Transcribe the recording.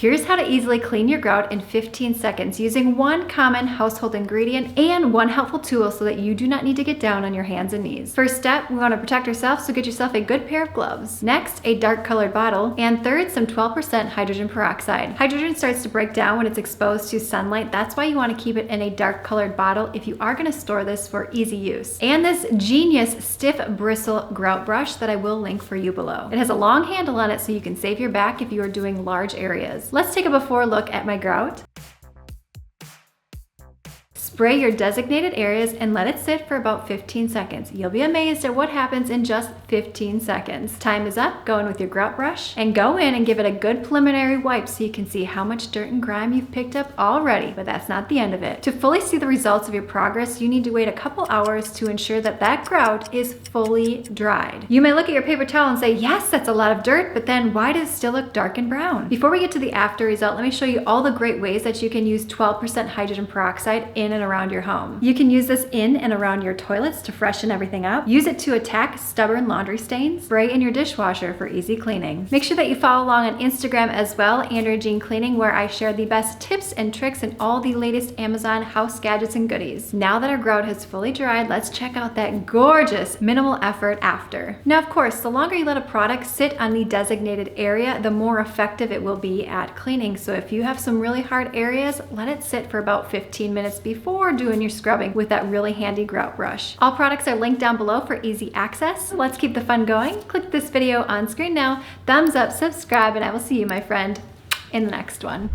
Here's how to easily clean your grout in 15 seconds using one common household ingredient and one helpful tool so that you do not need to get down on your hands and knees. First step, we want to protect ourselves, so get yourself a good pair of gloves. Next, a dark colored bottle, and third, some 12% hydrogen peroxide. Hydrogen starts to break down when it's exposed to sunlight. That's why you want to keep it in a dark colored bottle if you are going to store this for easy use. And this genius stiff bristle grout brush that I will link for you below. It has a long handle on it so you can save your back if you are doing large areas. Let's take a before look at my grout. Spray your designated areas and let it sit for about 15 seconds. You'll be amazed at what happens in just 15 seconds. Time is up. Go in with your grout brush and go in and give it a good preliminary wipe so you can see how much dirt and grime you've picked up already, but that's not the end of it. To fully see the results of your progress, you need to wait a couple hours to ensure that that grout is fully dried. You may look at your paper towel and say, yes, that's a lot of dirt, but then why does it still look dark and brown? Before we get to the after result, let me show you all the great ways that you can use 12% hydrogen peroxide in and around your home. You can use this in and around your toilets to freshen everything up. Use it to attack stubborn laundry stains. Spray in your dishwasher for easy cleaning. Make sure that you follow along on Instagram as well, Andrea Jean Cleaning, where I share the best tips and tricks and all the latest Amazon house gadgets and goodies. Now that our grout has fully dried, let's check out that gorgeous minimal effort after. Now, of course, the longer you let a product sit on the designated area, the more effective it will be at cleaning. So if you have some really hard areas, let it sit for about 15 minutes before doing your scrubbing with that really handy grout brush. All products are linked down below for easy access. Let's keep the fun going. Click this video on screen now, thumbs up, subscribe, and I will see you, my friend, in the next one.